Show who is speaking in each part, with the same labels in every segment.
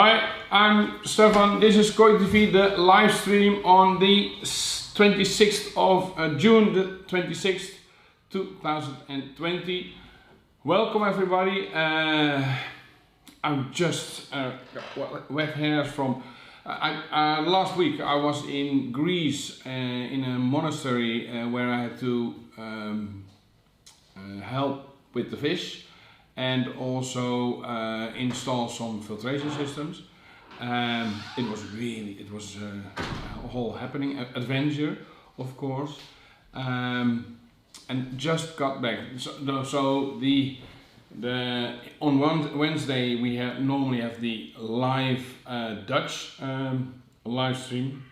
Speaker 1: Hi, I'm Stefan. This is going to be the live stream on the 26th of June, the 26th, 2020. Welcome everybody. I'm just got wet hairs from last week. I was in Greece in a monastery where I had to help with the fish and also install some filtration systems. It was a whole happening, adventure, of course, and just got back. So on Wednesday we normally have the live Dutch live stream,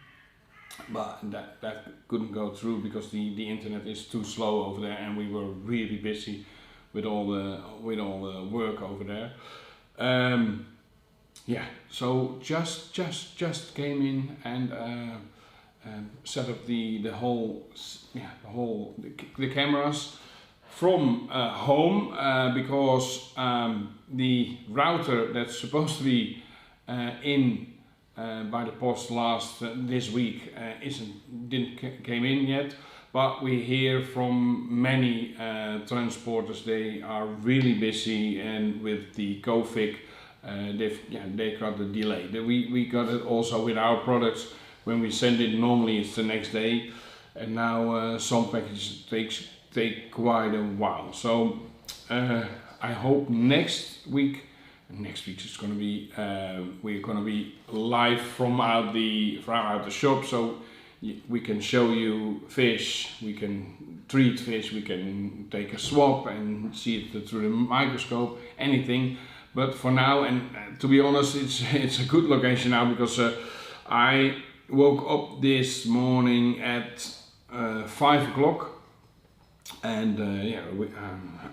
Speaker 1: but that couldn't go through because the internet is too slow over there, and we were really busy with all the work over there. Yeah, so just came in and set up the cameras from home because the router that's supposed to be in by the post this week came in yet. But we hear from many transporters they are really busy, and with the COVID they got the delay. We got it also with our products. When we send it, normally it's the next day, and now some packages take quite a while. So I hope next week it's going to be we're going to be live from out the shop, so we can show you fish, we can treat fish, we can take a swab and see it through the microscope, anything. But for now, and to be honest, it's a good location now because I woke up this morning at 5 o'clock and we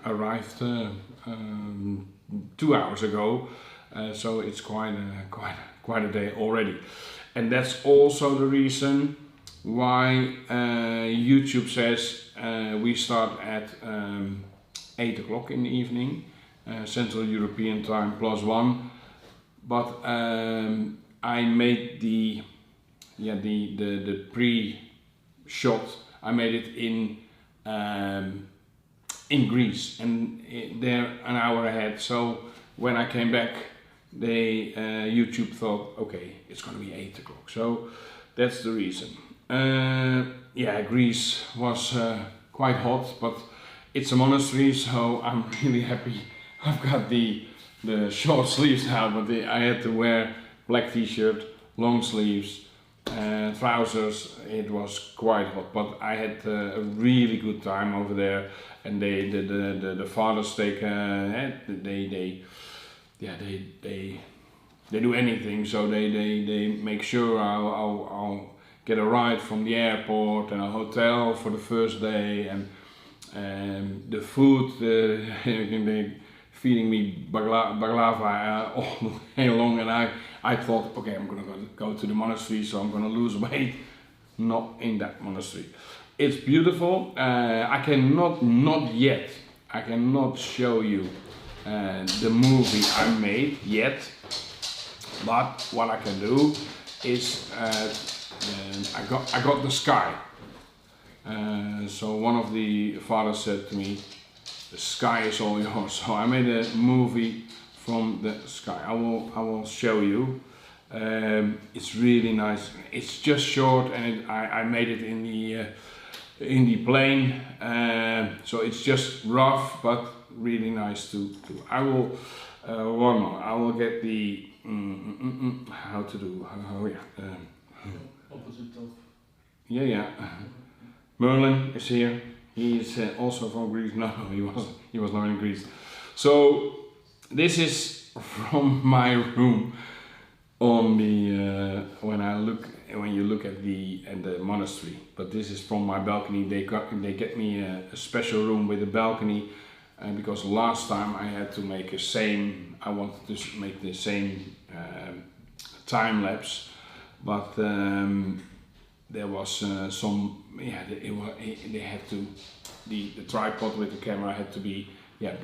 Speaker 1: arrived 2 hours ago, so it's quite a day already. And that's also the reason why YouTube says we start at 8 o'clock in the evening, Central European Time +1. But I made the pre-shot. I made it in Greece, and they're an hour ahead. So when I came back, YouTube thought, okay, it's going to be 8 o'clock. So that's the reason. Greece was quite hot, but it's a monastery, so I'm really happy. I've got the short sleeves now, but I had to wear black t-shirt, long sleeves, trousers. It was quite hot, but I had a really good time over there. And the fathers take they do anything, so they make sure I'll get a ride from the airport and a hotel for the first day, and the food, they feeding me baklava all the day long, and I thought, okay, I'm gonna go to the monastery, so I'm gonna lose weight. Not in that monastery. It's beautiful. I cannot show you the movie I made yet, but what I can do is I got the sky. So one of the fathers said to me, the sky is all yours. So I made a movie from the sky. I will show you. It's really nice. It's just short, and I made it in the plane. So it's just rough, but really nice to do. I will one more. I will get the how to do.
Speaker 2: Opposite of.
Speaker 1: Yeah. Merlin is here. He's also from Greece. No, he was not in Greece. So this is from my room on the when you look at the monastery. But this is from my balcony. They get me a special room with a balcony, because last time I had to make I wanted to make the same time lapse, but there was they had to, the tripod with the camera had to be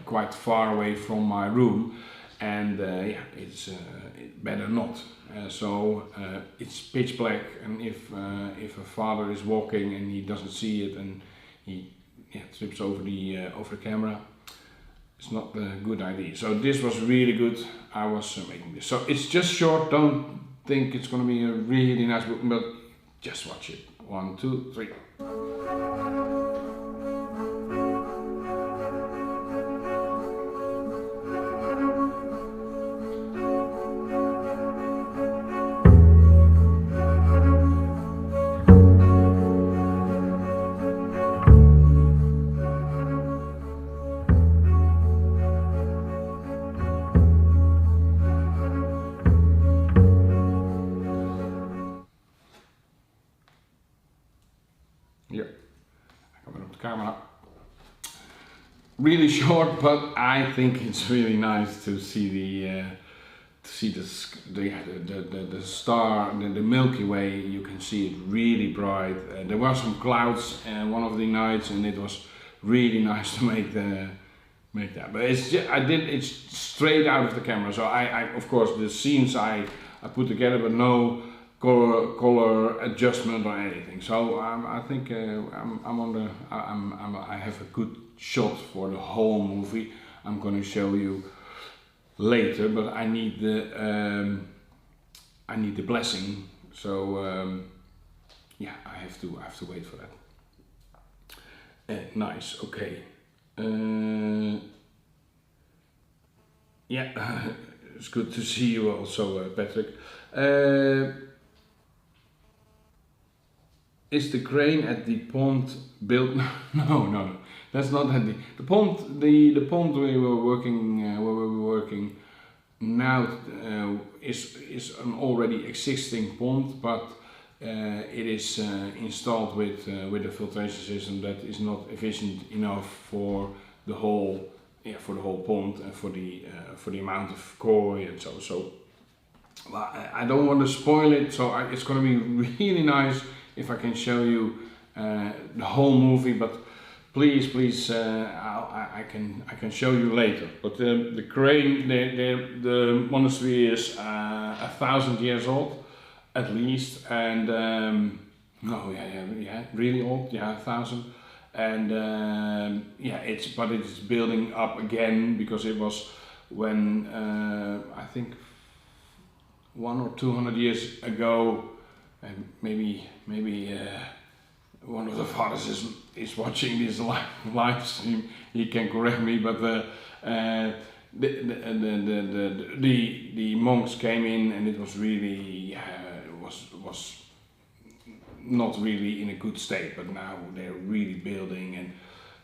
Speaker 1: quite far away from my room, and yeah, it's better not. So it's pitch black, and if a father is walking and he doesn't see it and he trips over the camera, it's not a good idea. So this was really good. I was making this. So it's just short. Don't think it's going to be a really nice book, but just watch it. 1, 2, 3. Yeah, I come up the camera. Really short, but I think it's really nice to see the star, the Milky Way. You can see it really bright. There were some clouds one of the nights, and it was really nice to make that. But it's straight out of the camera. So I of course the scenes I put together, but no color adjustment or anything. So I think I have a good shot for the whole movie. I'm going to show you later, but I need the blessing. So yeah, I have to wait for that. Nice. Okay. Yeah, it's good to see you also, Patrick. Is the crane at the pond built? No, that's not at the pond. The pond we were working now is an already existing pond, but it is installed with a filtration system that is not efficient enough for the whole pond and for the amount of koi and so. Well, I don't want to spoil it, so it's going to be really nice if I can show you the whole movie, but please, I can show you later. But the crane, the monastery is 1,000 years old, at least, and no, yeah, really old, yeah, 1,000, and yeah, it's building up again because it was when I think 100 or 200 years ago. And maybe one of the fathers is watching this live stream. He can correct me, but the monks came in, and it was really was not really in a good state. But now they're really building, and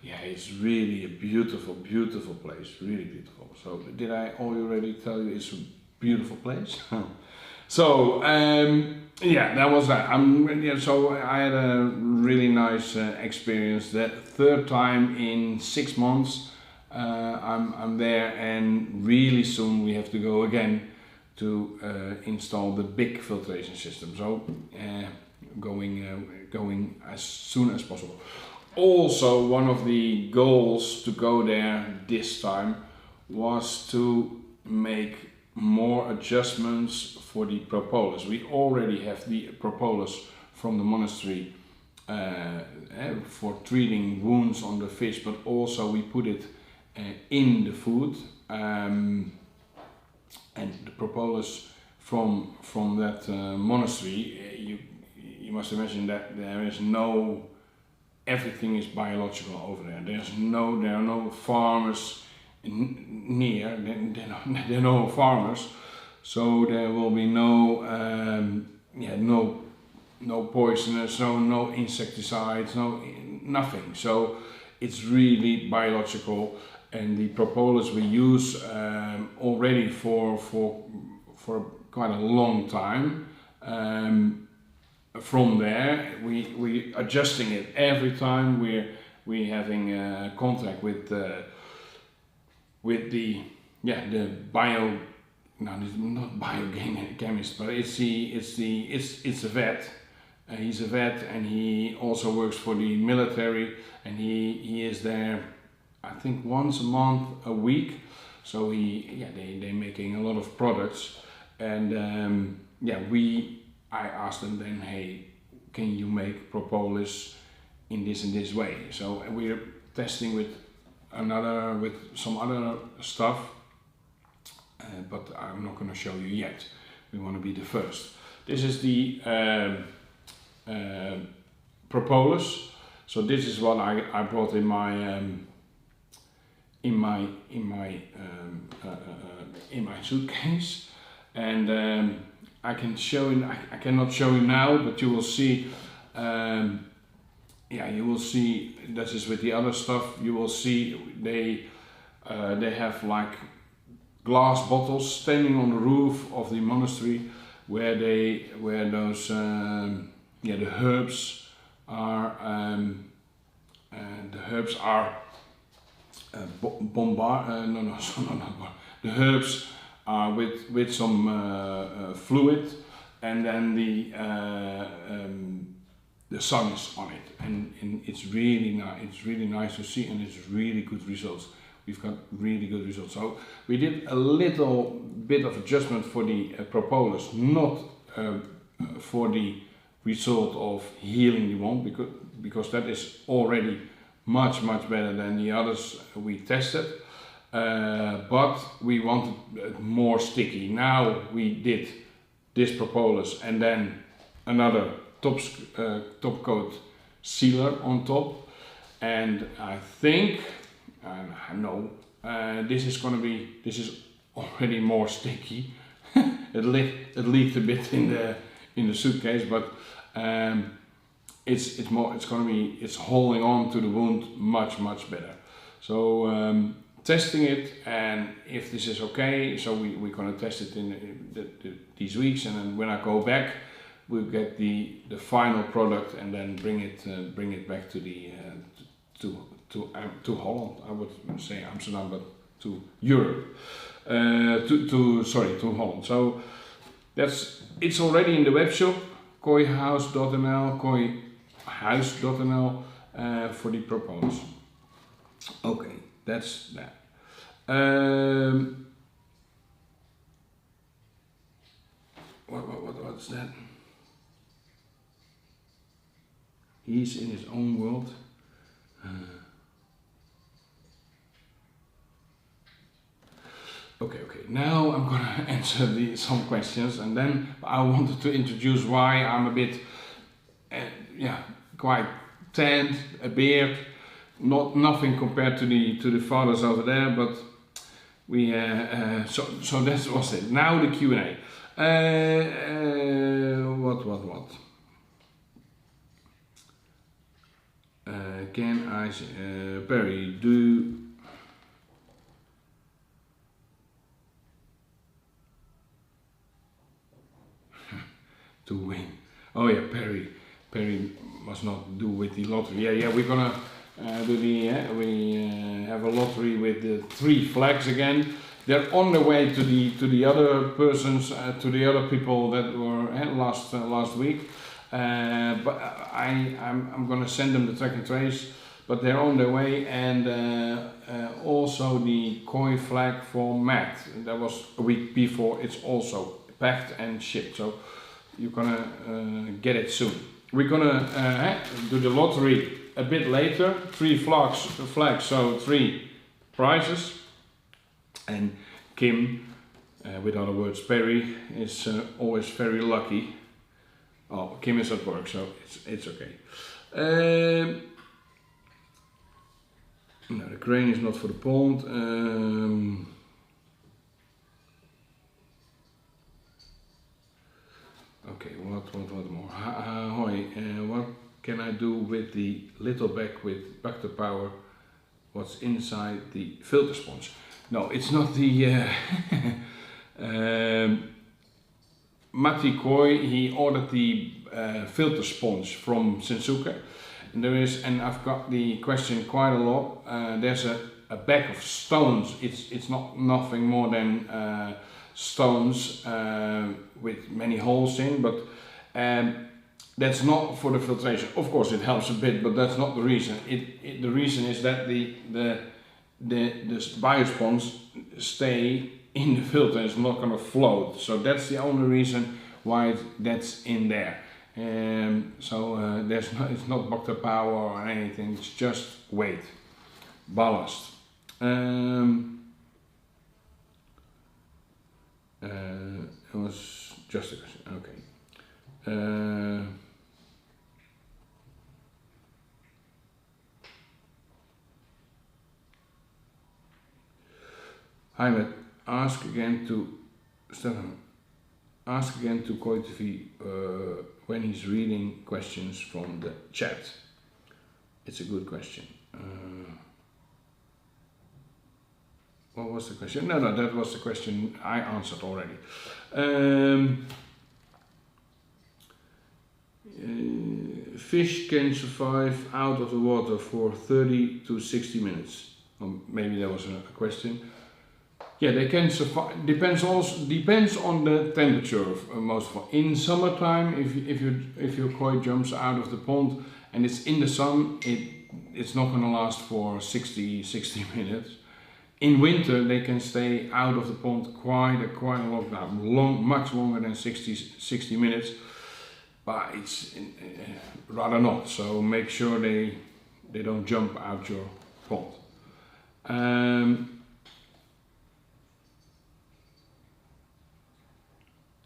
Speaker 1: yeah, it's really a beautiful place, really beautiful. So did I already tell you it's a beautiful place? So yeah, that was that. So I had a really nice experience. That third time in 6 months, I'm there, and really soon we have to go again to install the big filtration system. So going as soon as possible. Also, one of the goals to go there this time was to make more adjustments for the propolis. We already have the propolis from the monastery for treating wounds on the fish, but also we put it in the food, and the propolis from that monastery, you must imagine that there is everything is biological over there. There are no farmers near, there are no farmers, so there will be no poisonous, no insecticides, nothing. So it's really biological, and the propolis we use already for quite a long time. From there, we adjusting it every time we're having contact with the bio. No, it's not biochemist, but it's a vet. He's a vet, and he also works for the military, and he is there, I think, once a month, a week. So they're making a lot of products, and I asked them then, hey, can you make propolis in this and this way? So we're testing with some other stuff, but I'm not going to show you yet. We want to be the first. This is the propolis. So this is what I brought in my suitcase, and I can show you. I cannot show you now, but you will see. You will see. This is with the other stuff. You will see they have like glass bottles standing on the roof of the monastery, where those the herbs are. The herbs are the herbs are with some fluid, and then the sun is on it, and it's really nice. It's really nice to see, and it's really good results. We've got really good results. So we did a little bit of adjustment for the propolis, not for the result of healing the wound, because that is already much better than the others we tested, but we wanted more sticky. Now we did this propolis and then another top coat sealer on top, and I think, I know, this is already more sticky. it leaked a bit in the suitcase, but it's holding on to the wound much better. So testing it, and if this is okay, so we're gonna test it in these weeks, and then when I go back, we'll get the final product and then bring it back to the to Holland. I would say Amsterdam, but to Europe. To Holland. So it's already in the web shop, kooihuis.nl, kooihuis.nl, for the propolis. Okay, that's that. What's that? He's in his own world. Okay. Now I'm gonna answer some questions, and then I wanted to introduce why I'm a bit, quite tanned, a beard, nothing compared to the fathers over there, but we so that was it. Now the Q&A. What? Can I Perry do? To win. Oh yeah, Perry must not do with the lottery. Yeah, we're gonna do we have a lottery with the 3 flags again. They're on their way to the other persons, to the other people that were last week. But I'm gonna send them the track and trace, but they're on their way, and also the koi flag for Matt. That was a week before. It's also packed and shipped. So you're gonna get it soon. We're gonna do the lottery a bit later. 3 flags, so 3 prizes. And Kim, with other words, Perry, is always very lucky. Oh, Kim is at work, so it's okay. No, the crane is not for the pond. Okay, what more? Hoi, what can I do with the little bag with Bacter Power? What's inside the filter sponge? No, it's not the Matti Koi. He ordered the filter sponge from Sensuke, and I've got the question quite a lot. There's a bag of stones. It's nothing more than stones with many holes in, but that's not for the filtration. Of course it helps a bit, but that's not the reason. The reason is that the biosponge stay in the filter, it's not going to float. So that's the only reason why that's in there. It's not bacter power or anything, it's just weight, ballast. It was just a question, okay. Heimet, ask again to Stefan. Ask again to Koitivi when he's reading questions from the chat. It's a good question. What was the question? No, that was the question I answered already. Fish can survive out of the water for 30 to 60 minutes. Or maybe that was a question. Yeah, they can survive. Depends on the temperature most of all. In summertime, if your koi jumps out of the pond and it's in the sun, it's not going to last for 60 minutes. In winter, they can stay out of the pond quite a long time, much longer than 60 minutes. But it's rather not. So make sure they don't jump out your pond.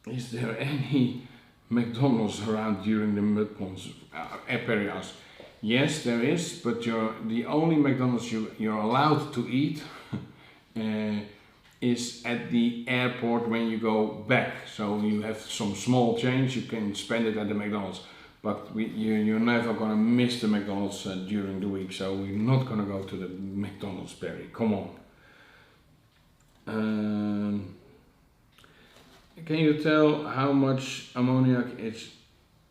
Speaker 1: Is there any McDonald's around during the mud ponds? Perry asks. Yes, there is, but the only McDonald's you're allowed to eat is at the airport when you go back. So you have some small change, you can spend it at the McDonald's. But you're never going to miss the McDonald's during the week, so we're not going to go to the McDonald's, Perry. Come on. Can you tell how much ammoniac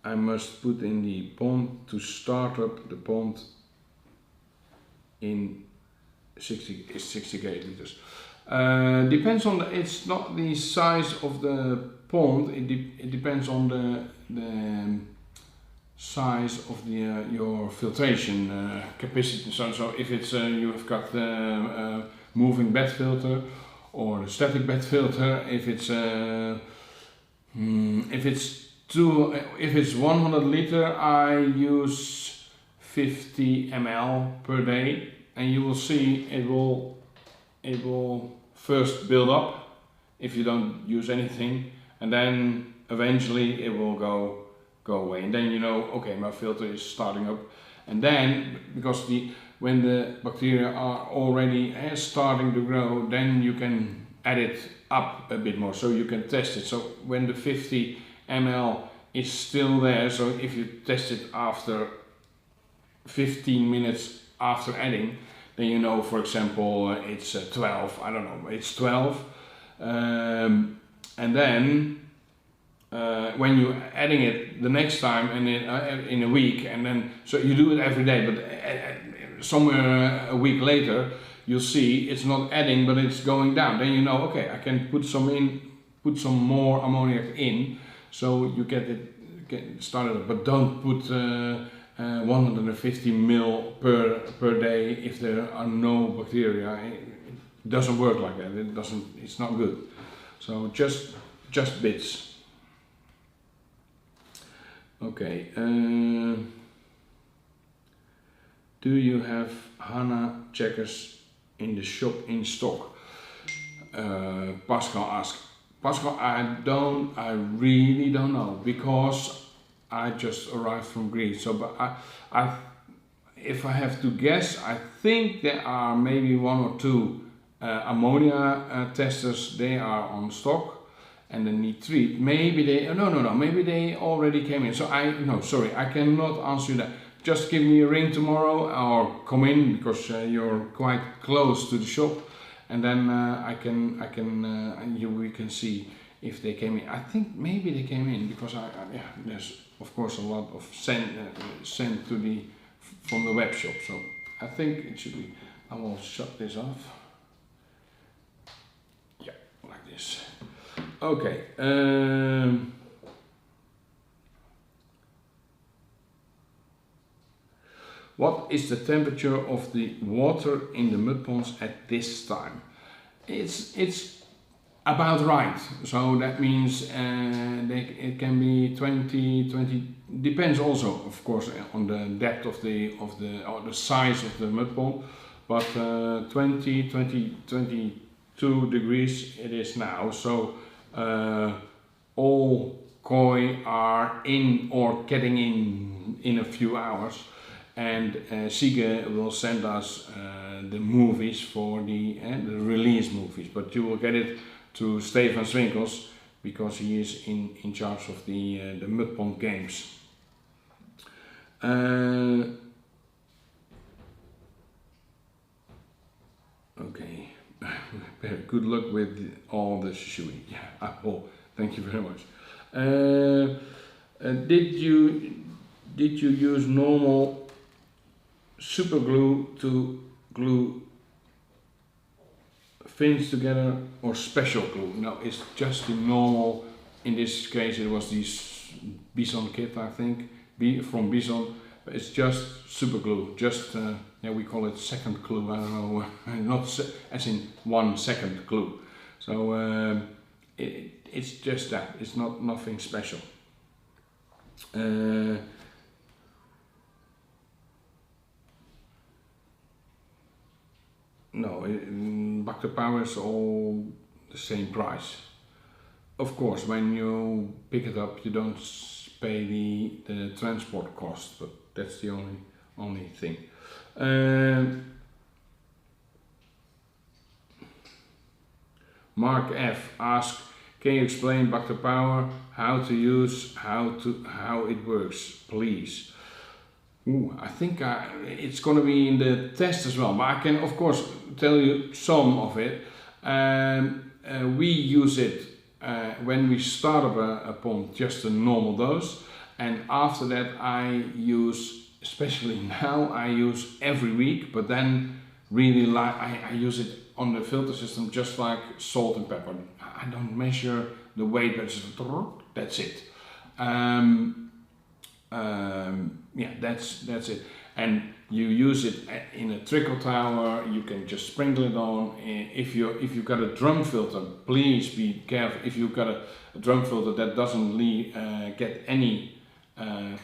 Speaker 1: I must put in the pond to start up the pond in 68 liters? Depends on it's not the size of the pond, it depends on the size of your filtration capacity. So if it's you have got the moving bed filter or the static bed filter, if it's 100 liter, I use 50 ml per day, and you will see it will first build up if you don't use anything, and then eventually it will go away, and then you know, okay, my filter is starting up. And then because when the bacteria are already starting to grow, then you can add it up a bit more, so you can test it. So when the 50 ml is still there, so if you test it after 15 minutes after adding, then you know, for example, it's 12, I don't know, it's 12. And then when you're adding it the next time and in a week, and then, so you do it every day, but somewhere a week later, you'll see it's not adding, but it's going down. Then you know, okay, I can put some more ammoniac in, so you get started. But don't put 150 ml per day if there are no bacteria. It doesn't work like that. It's not good. So just bits. Okay. Do you have HANA checkers in the shop in stock? Pascal asked. Pascal, I really don't know, because I just arrived from Greece. So, but if I have to guess, I think there are maybe 1 or 2 ammonia testers. They are on stock, and the nitrate. Maybe they maybe they already came in. So I cannot answer you that. Just give me a ring tomorrow or come in, because you're quite close to the shop, and then we can see if they came in. I think maybe they came in, because there's of course a lot of sent from the web shop. So I think it should be. I will shut this off. Yeah, like this. Okay. What is the temperature of the water in the mud ponds at this time? it's about right. So that means it can be 20, depends also of course on the depth of the or the size of the mud pond, but 22 degrees it is now. So all koi are in or getting in a few hours, and Sige will send us the movies for the release movies, but you will get it to Stefan Swinkels because he is in charge of the mud pond games. Okay, good luck with all the shui. Yeah, I will. Thank you very much. Did you use normal super glue to glue fins together or special glue? No, it's just the normal. In this case, it was the Bison kit, I think, from Bison. It's just super glue. Just yeah, we call it second glue. I don't know, not as in 1 second glue. So it's just that. It's nothing special. No, Back to Power is all the same price. Of course, when you pick it up, you don't pay the transport cost, but that's the only thing. Mark F asks, can you explain Back to Power, how to use, how it works, please? I think it's going to be in the test as well, but I can of course tell you some of it. We use it when we start up a pond, just a normal dose, and after that I use, especially now, I use every week, but then really like I use it on the filter system just like salt and pepper. I don't measure the weight, but that's it. Yeah, that's it. And you use it in a trickle tower. You can just sprinkle it on. If you've got a drum filter, please be careful. If you've got a drum filter that doesn't get any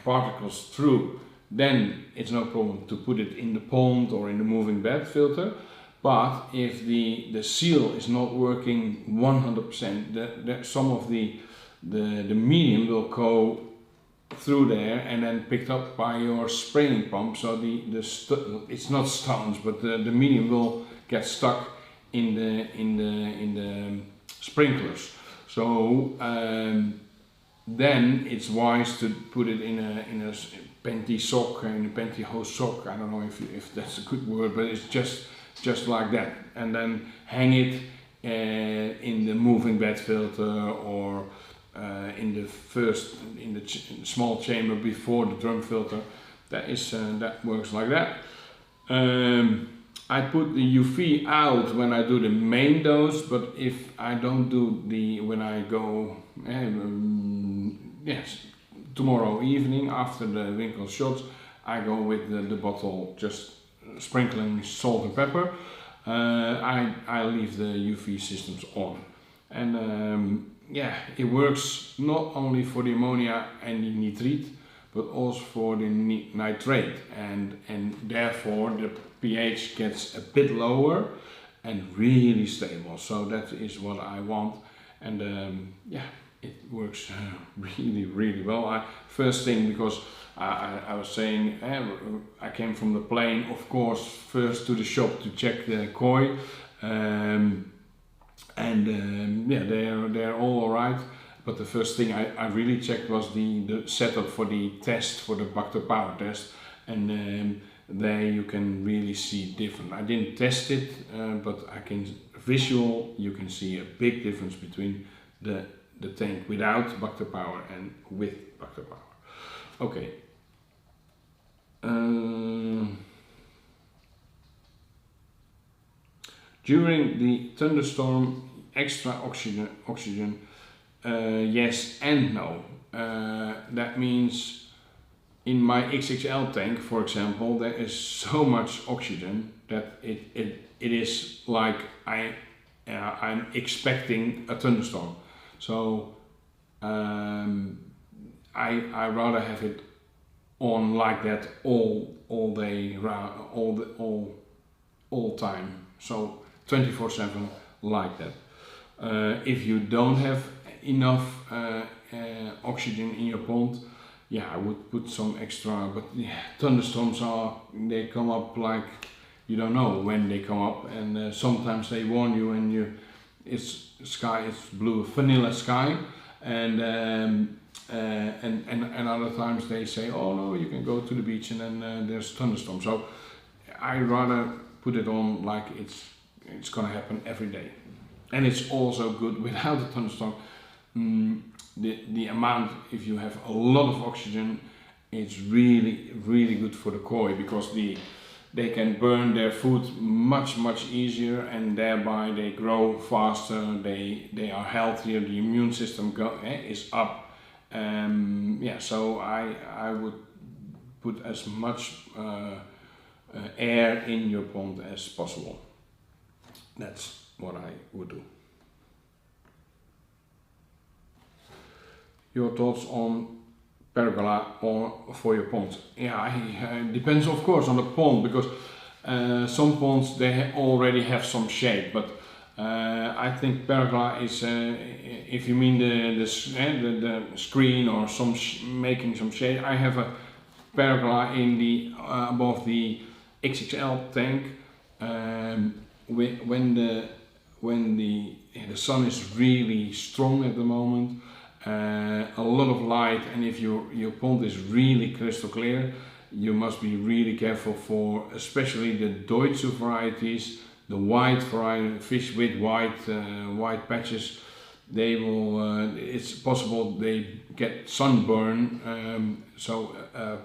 Speaker 1: particles through, then it's no problem to put it in the pond or in the moving bed filter. But if the seal is not working 100%, some of the medium will go through there and then picked up by your spraying pump. So it's not stones, but the medium will get stuck in the sprinklers. So then it's wise to put it in a panty sock, in a pantyhose sock. I don't know if that's a good word, but it's just like that, and then hang it in the moving bed filter or in the small chamber before the drum filter. That works like that. I put the UV out when I do the main dose, but if I don't do when I go yes, tomorrow evening after the Winkle shots, I go with the bottle, just sprinkling salt and pepper. I leave the UV systems on, and yeah, it works not only for the ammonia and the nitrate, but also for the nitrate, and therefore the pH gets a bit lower and really stable. So that is what I want, and yeah, it works really well. First thing, because I was saying, I came from the plane, of course, first to the shop to check the koi, yeah, they're all right. But the first thing I really checked was the setup for the test, for the Back to Power test, and there you can really see different. I didn't test it, but you can see a big difference between the tank without Back to Power and with Back to Power. Okay. During the thunderstorm, extra oxygen, yes and no. That means in my XXL tank, for example, there is so much oxygen that it is like I'm expecting a thunderstorm. So I rather have it on like that all day, all time. So 24/7 like that. If you don't have enough oxygen in your pond, yeah, I would put some extra. But yeah, thunderstorms they come up like you don't know when they come up, and sometimes they warn you, and it's blue, vanilla sky, and other times they say, oh no, you can go to the beach, and then there's thunderstorm. So I rather put it on like it's gonna happen every day, and it's also good without a thunderstorm. The amount, if you have a lot of oxygen, it's really good for the koi, because they can burn their food much easier, and thereby they grow faster, they are healthier, the immune system is up. Yeah, so I would put as much air in your pond as possible. That's what I would do. Your thoughts on pergola or for your pond? Yeah, it depends of course on the pond, because some ponds they already have some shade, but I think pergola is, if you mean the screen or making some shade. I have a pergola in the above the XXL tank. When the sun is really strong at the moment, a lot of light, and if your pond is really crystal clear, you must be really careful for especially the Deutsche varieties, the white variety, fish with white patches. They will, it's possible they get sunburn, so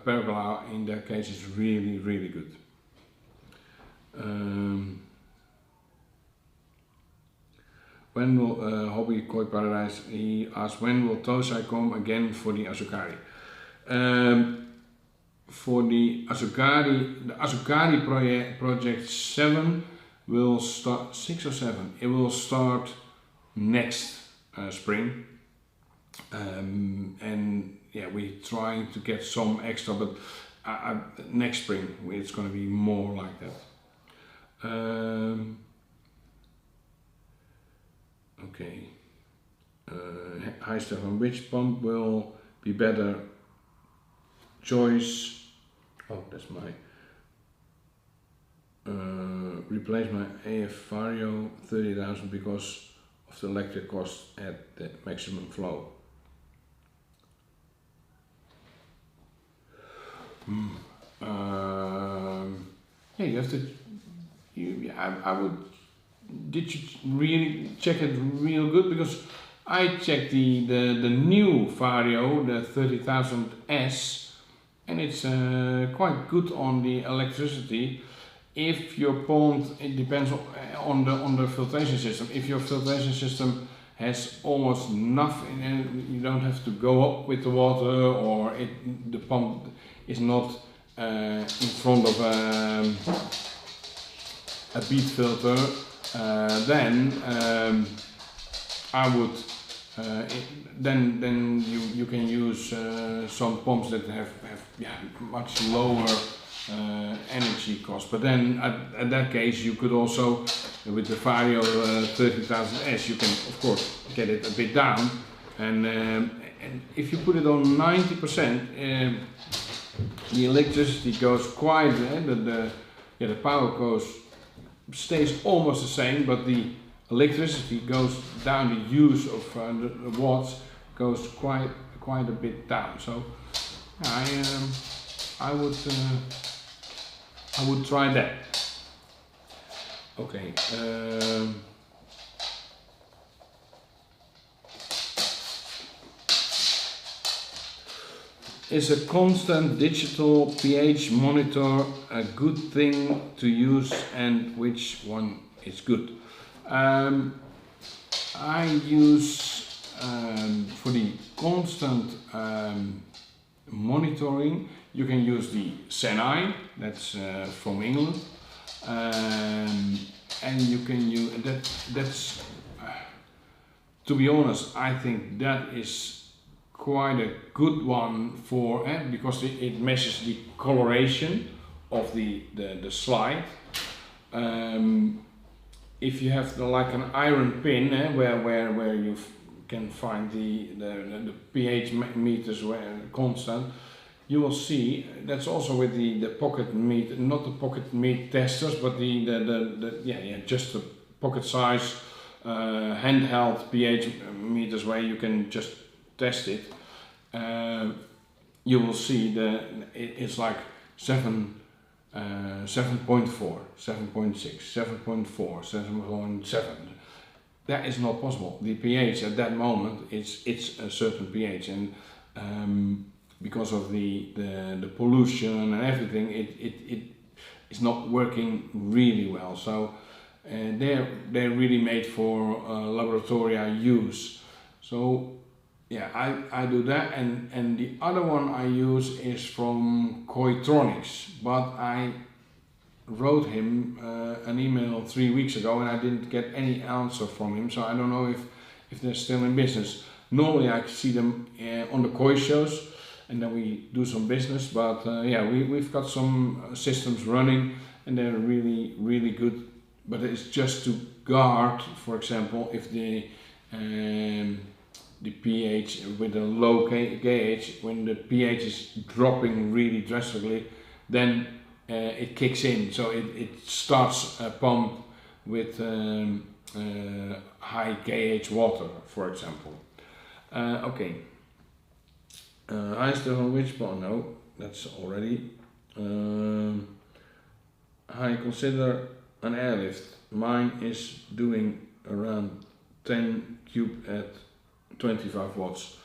Speaker 1: pergola in that case is really good. When will Hobby Koi Paradise, he asked, when will Tosai come again for the Asukari? For the Asukari project 7 will start, 6 or 7, it will start next spring. And yeah, we're trying to get some extra, but next spring it's going to be more like that. Okay. Hi Stefan, which pump will be better choice? Oh, that's my replace my AF Vario 30,000 because of the electric cost at the maximum flow. Yeah, you have to. I would. Did you really check it real good? Because I checked the new Vario, the 30,000S, and it's quite good on the electricity. If your pond, it depends on the filtration system. If your filtration system has almost nothing, and you don't have to go up with the water, or the pump is not in front of a bead filter, then I would then you can use some pumps that have much lower energy cost. But then at that case you could also, with the Vario 30,000S, you can of course get it a bit down, and if you put it on 90%, the electricity goes quite, the power stays almost the same, but the electricity goes down, the use of the watts goes quite a bit down. So I would try that. Okay. Is a constant digital pH monitor a good thing to use, and which one is good? I use for the constant monitoring, you can use the Senai, that's from England. and you can use that. That's to be honest, I think that is quite a good one for because it measures the coloration of the slide. If you have like an iron pin where you can find the pH meters where constant, you will see that's also with the pocket meter, not the pocket meter testers, but just the pocket size handheld pH meters where you can just test it. You will see it's like 7.4, 7.6, 7.4, 7.7. That is not possible. The pH at that moment it's a certain pH, and because of the pollution and everything, it is not working really well. So they're really made for laboratory use. So yeah, I do that, and the other one I use is from Coitronics, but I wrote him an email 3 weeks ago and I didn't get any answer from him, so I don't know if they're still in business. Normally I see them on the koi shows and then we do some business, but we've got some systems running and they're really good, but it's just to guard, for example, if the pH with a low pH, when the pH is dropping really drastically, then it kicks in, so it starts a pump with high KH water, for example. Okay. I still on which point? No, that's already. I consider an airlift. Mine is doing around 10 cube at 25 watts.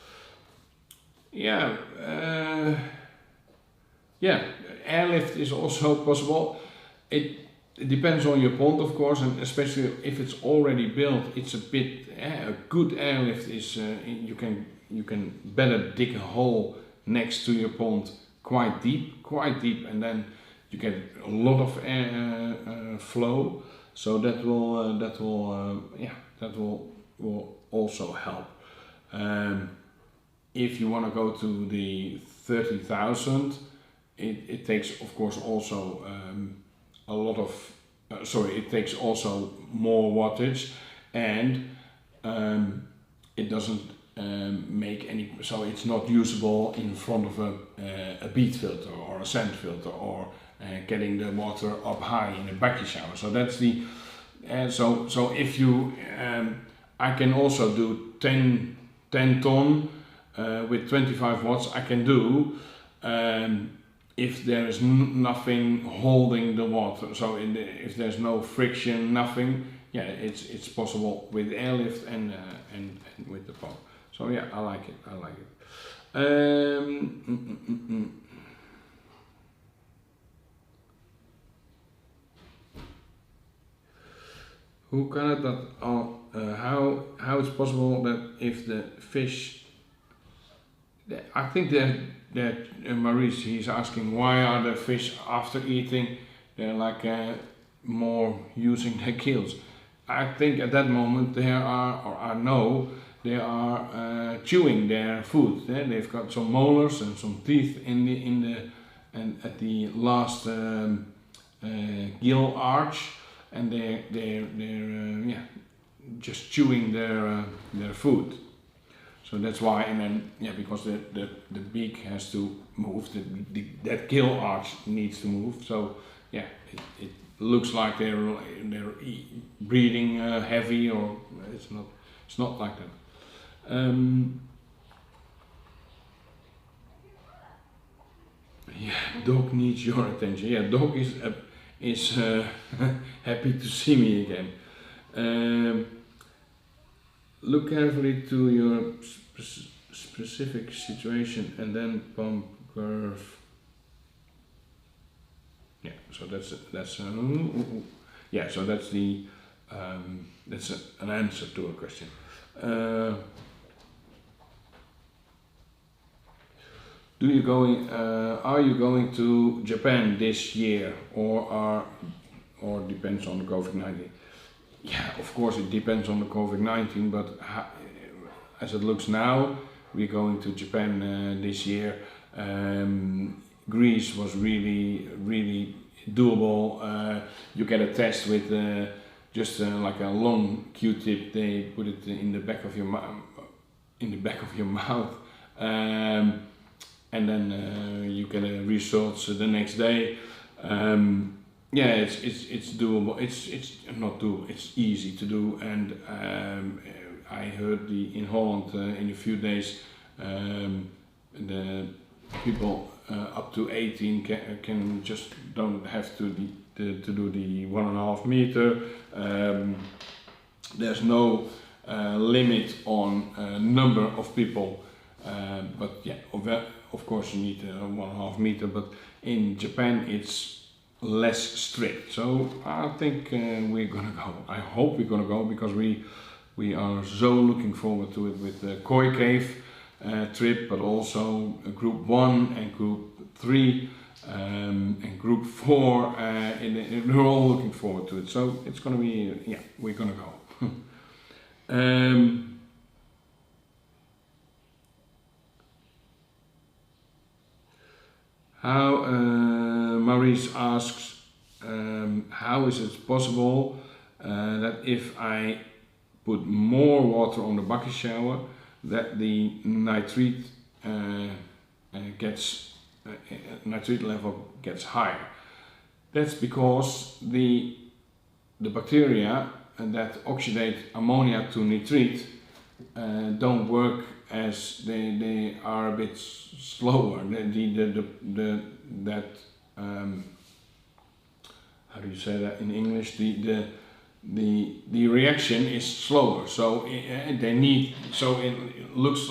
Speaker 1: Yeah. Airlift is also possible. It depends on your pond, of course, and especially if it's already built. It's a bit a good airlift is you can better dig a hole next to your pond quite deep, and then you get a lot of air flow. So that will also help. If you want to go to the 30,000. It takes, of course, also a lot of. It takes also more wattage, and it doesn't make any. So it's not usable in front of a bead filter or a sand filter or getting the water up high in a bucket shower. So that's the. So if you, I can also do 10 ton with 25 watts. I can do. If there is nothing holding the water, so if there's no friction, nothing, it's possible with airlift and with the pump. So yeah, I like it. Hoe kan het dat how it's possible that if the fish, I think that Maurice, he's asking why are the fish after eating they're like more using their gills. I think at that moment they are chewing their food. They've got some molars and some teeth and at the last gill arch, and they're just chewing their food. So that's why, and then because the beak has to move, that gill arch needs to move. So it looks like they're breathing heavy, or it's not like that. Dog needs your attention. Yeah, dog is happy to see me again. Look carefully to your specific situation and then pump curve. Yeah, so that's so that's the that's an answer to a question. Are you going to Japan this year, or depends on COVID-19? yeah, of course it depends on the COVID-19, but as it looks now, we're going to Japan this year. Greece was really doable. You get a test with just like a long Q-tip. They put it in the back of your mouth, and then you get results the next day. Yeah, it's doable. It's not doable. It's easy to do, and I heard in Holland in a few days the people up to 18 can just don't have to do the 1.5 meter. There's no limit on number of people, but yeah, of course you need 1.5 meter. But in Japan it's less strict, so I think we're gonna go. I hope we're gonna go, because we are so looking forward to it with the Koi Cave trip, but also group 1 and group 3 and group 4, and we're all looking forward to it. So it's gonna be, yeah, we're gonna go. Maurice asks, how is it possible that if I put more water on the bucket shower, that the nitrate level gets higher? That's because the bacteria that oxidate ammonia to nitrate don't work, as they are a bit slower. How do you say that in English? The reaction is slower, so they need. So it looks.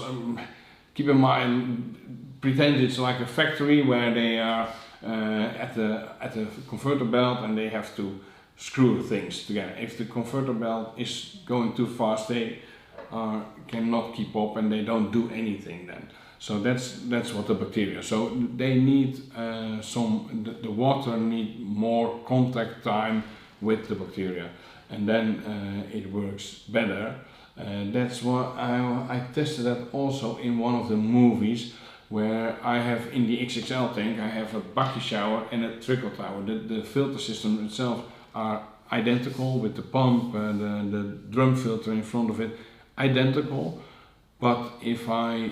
Speaker 1: Keep in mind, pretend it's like a factory where they are at the converter belt and they have to screw things together. If the converter belt is going too fast, they cannot keep up and they don't do anything then. So that's what the bacteria. So they need the water need more contact time with the bacteria, and then it works better. That's what I tested that also in one of the movies, where I have in the XXL tank I have a bucket shower and a trickle tower. The filter system itself are identical, with the pump, the drum filter in front of it, identical. But if I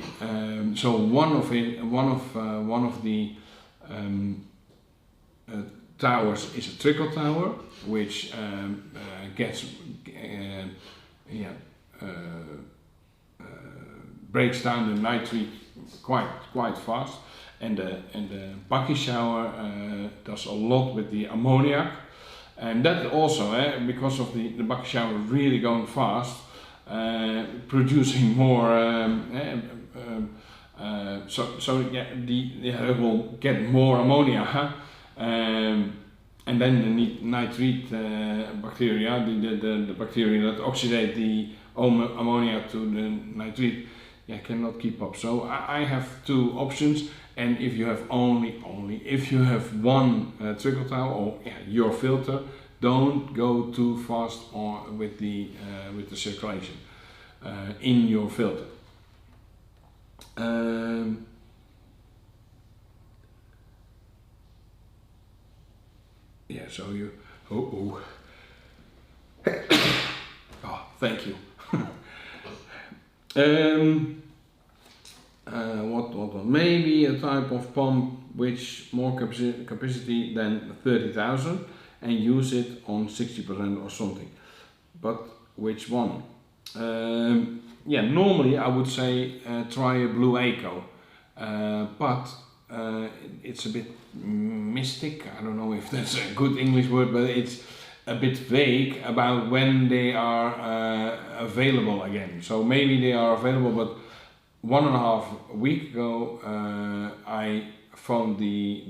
Speaker 1: so one of the towers is a trickle tower, which breaks down the nitrate quite fast, and the bucket shower does a lot with the ammoniac, and that also because of the bucket shower really going fast, producing more. It will get more ammonia, and then the nitrate bacteria, the bacteria that oxidate the ammonia to the nitrate, cannot keep up. So I have two options, and if you have if you have one trickle tower or your filter, don't go too fast with the circulation in your filter. So you. Oh, thank you. What? Maybe a type of pump which more capacity than 30,000 and use it on 60% or something. But which one? Normally I would say try a Blue Eco, but it's a bit mystic. I don't know if that's a good English word, but it's a bit vague about when they are available again. So maybe they are available, but 1.5 weeks ago I phoned the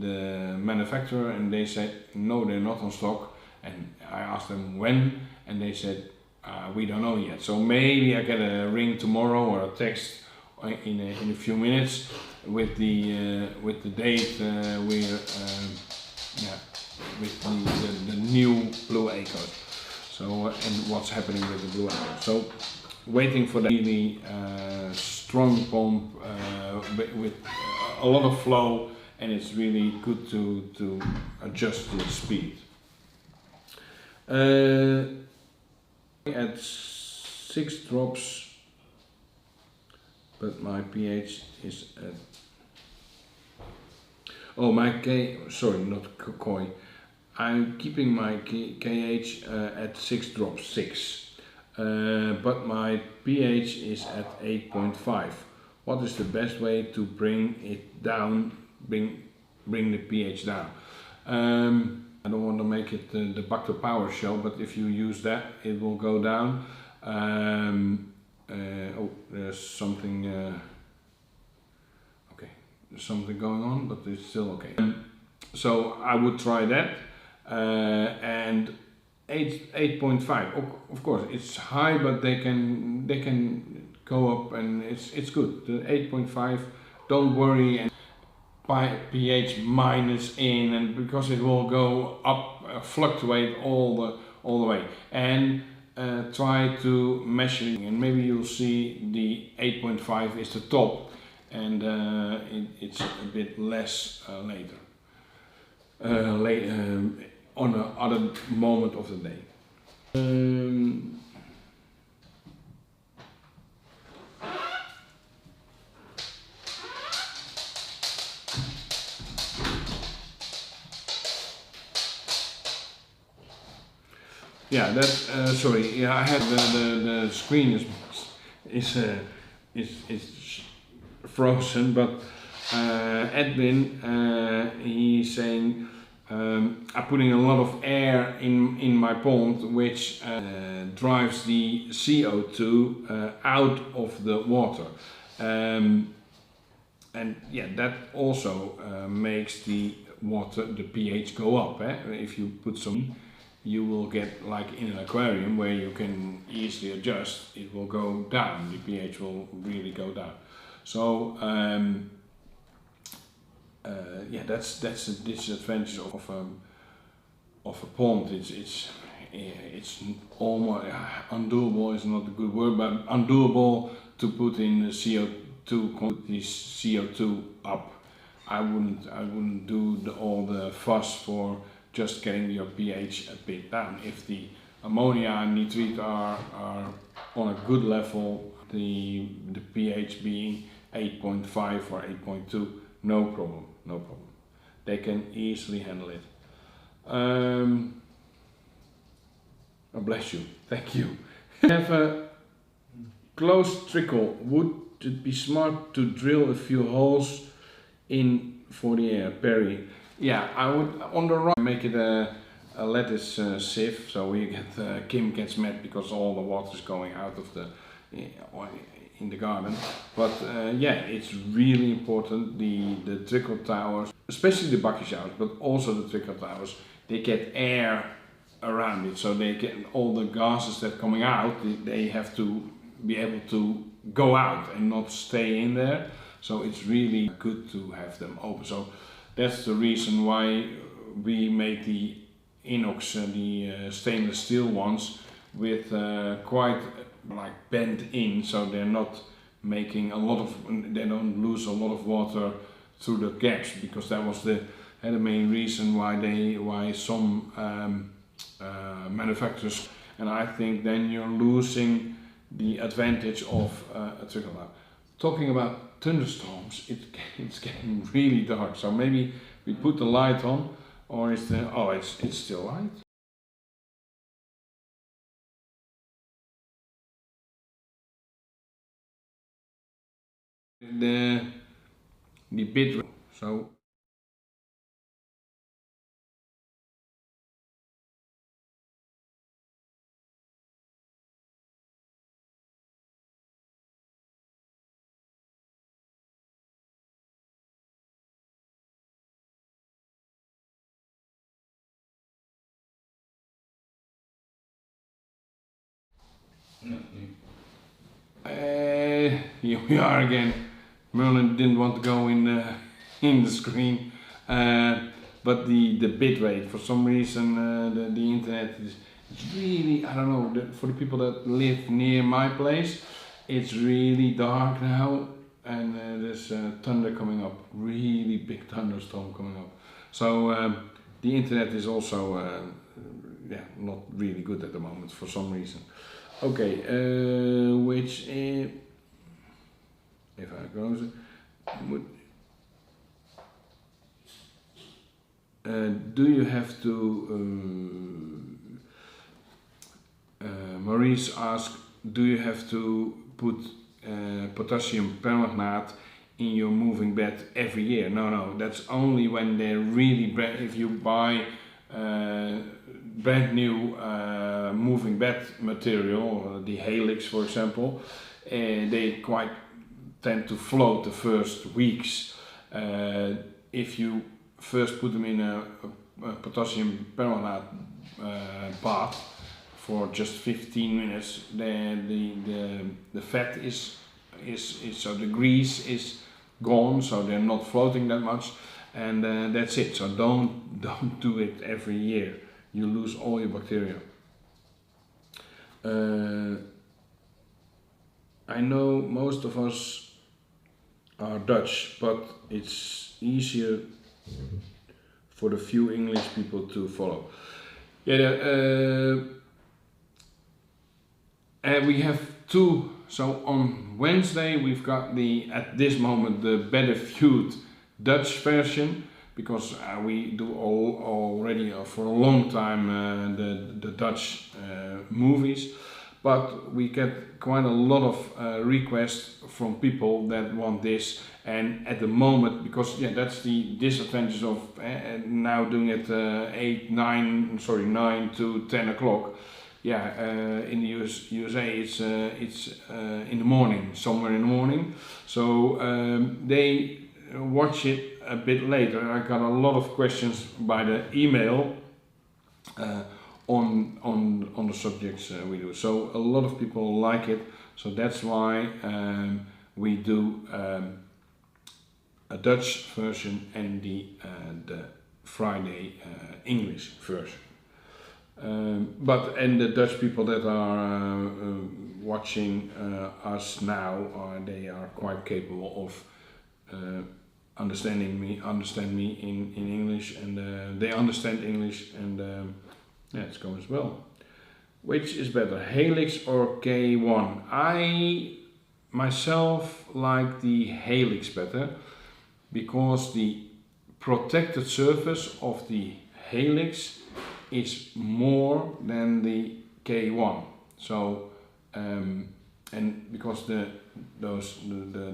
Speaker 1: manufacturer and they said no, they're not on stock, and I asked them when, and they said we don't know yet. So maybe I get a ring tomorrow or a text in a few minutes with the date with the new Blue Eco. So and what's happening with the blue arrow. So waiting for the really strong pump with a lot of flow, and it's really good to adjust the speed. At 6 drops, but my pH is at, oh, my not koi. I'm keeping my KH at 6 drops, 6. But my pH is at 8.5. What is the best way to bring it down, bring the pH down? I don't want to make it the Bacto Power show, but if you use that, it will go down. Oh, there's something. Okay, there's something going on, but it's still okay. So I would try that, and 8.5. Of course, it's high, but they can go up, and it's good. The 8.5. Don't worry. And by pH minus in, and because it will go up, fluctuate all the way, and try to measure, and maybe you'll see the 8.5 is the top, and it's a bit less later, on another moment of the day. Yeah, that. Sorry. Yeah, I had the screen is frozen. But Edwin, he's saying I'm putting a lot of air in my pond, which drives the CO2 out of the water, and yeah, that also makes the pH go up. If you put some, you will get, like in an aquarium where you can easily adjust, it will go down, the pH will really go down. So yeah, that's a disadvantage of a pond. It's almost undoable is not a good word, but undoable to put in the CO2, put the CO2 up. I wouldn't do all the fuss for just getting your pH a bit down. If the ammonia and nitrate are on a good level, the pH being 8.5 or 8.2, no problem. They can easily handle it. Oh, bless you, thank you. Have a closed trickle. Would it be smart to drill a few holes in for the air? Perry. Yeah, I would on the right make it a lettuce sieve, so we get Kim gets mad because all the water is going out of the in the garden. But yeah, it's really important. The trickle towers, especially the bucket showers, but also the trickle towers, they get air around it, so they get all the gases that are coming out. They have to be able to go out and not stay in there. So it's really good to have them open. So that's the reason why we make the inox, the stainless steel ones, with quite like bent in, so they're not making a lot of, they don't lose a lot of water through the gaps, because that was the main reason why some manufacturers, and I think then you're losing the advantage of a trickle down. Talking about thunderstorms, it's getting really dark, so maybe we put the light on, or is the, oh, it's still light. The bit rate, so here we are again. Merlin didn't want to go in the screen, but the bit rate, for some reason the internet It's really, I don't know, for the people that live near my place, it's really dark now, and there's thunder coming up, really big thunderstorm coming up. So the internet is also yeah, not really good at the moment for some reason. Okay, which if I close it, do you have to? Maurice asked, do you have to put potassium permanganate in your moving bed every year? No, that's only when they're really if you buy brand new moving bed material, the Helix for example, they quite tend to float the first weeks. If you first put them in a potassium permanganate bath for just 15 minutes, the fat is so the grease is gone, so they're not floating that much, and that's it. So don't do it every year. You lose all your bacteria. I know most of us are Dutch, but it's easier for the few English people to follow. Yeah. And we have two, so on Wednesday we've got at this moment, the better viewed Dutch version, because we do already for a long time the Dutch movies, but we get quite a lot of requests from people that want this, and at the moment, because yeah, that's the disadvantage of now doing it 9 to 10 o'clock. Yeah, in the USA it's in the morning, somewhere in the morning. So they watch it a bit later. I got a lot of questions by the email on the subjects we do. So a lot of people like it. So that's why we do a Dutch version and the Friday English version. But the Dutch people that are watching us now, they are quite capable of understand me in English, and they understand English, and yeah, it's going as well. Which is better, Helix or K1? I myself like the Helix better, because the protected surface of the Helix is more than the K1. So and because the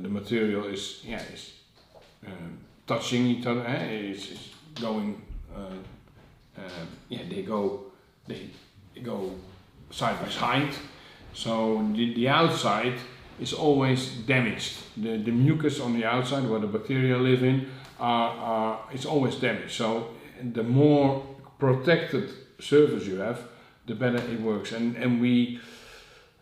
Speaker 1: material is touching each other, it's going they go side by side. So the outside is always damaged. The mucus on the outside, where the bacteria live in, it's always damaged. So the more protected surface you have, the better it works. And we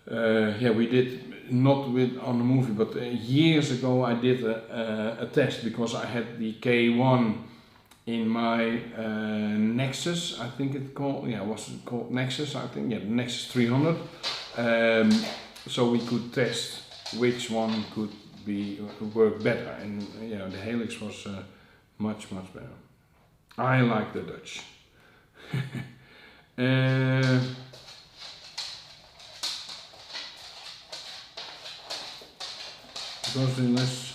Speaker 1: did not on the movie, but years ago I did a test, because I had the K1 in my Nexus, I think it called, was it called Nexus? I think, the Nexus 300. So we could test which one could work better, and the Helix was much better. I like the Dutch. Because unless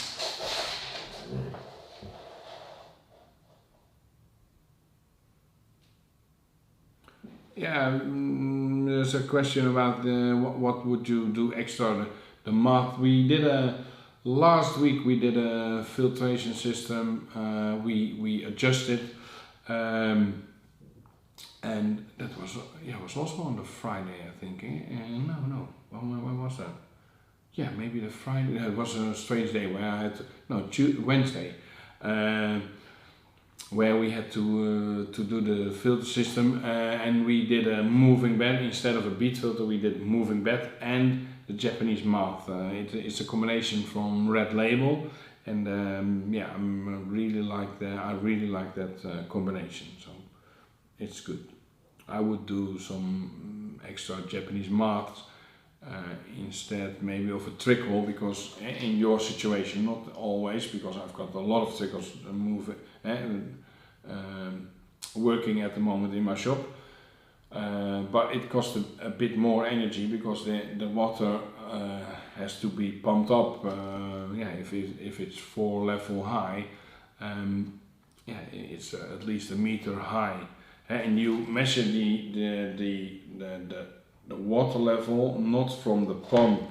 Speaker 1: there's a question about what would you do extra, the math. We did last week we did a filtration system. We adjusted. And that was was also on the Friday, I think. No. When was that? Yeah, maybe the Friday. It was a strange day where I had Wednesday, where we had to do the filter system, and we did a moving bed instead of a bead filter. We did moving bed and the Japanese mouth. It's a combination from Red Label, and I really like that combination. So it's good. I would do some extra Japanese math instead maybe of a trickle, because in your situation, not always, because I've got a lot of trickles working at the moment in my shop, but it costs a bit more energy because the water has to be pumped up. If it's 4 level high, it's at least a meter high, and you measure the water level not from the pump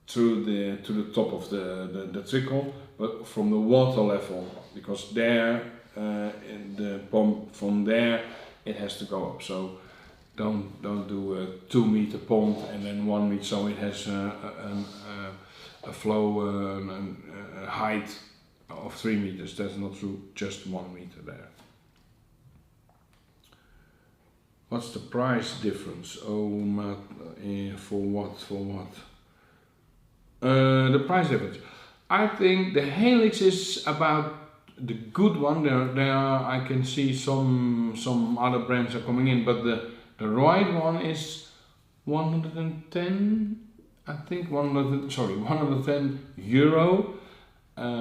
Speaker 1: to the top of the trickle, but from the water level, because there in the pump, from there it has to go up. So don't do a 2 meter pump and then 1 meter, so it has a flow a height of 3 meters. That's not true, just 1 meter there. What's the price difference? For what? The price difference. I think the Helix is about the good one. There are, I can see some other brands are coming in, but the right one is 110. I think 110 euro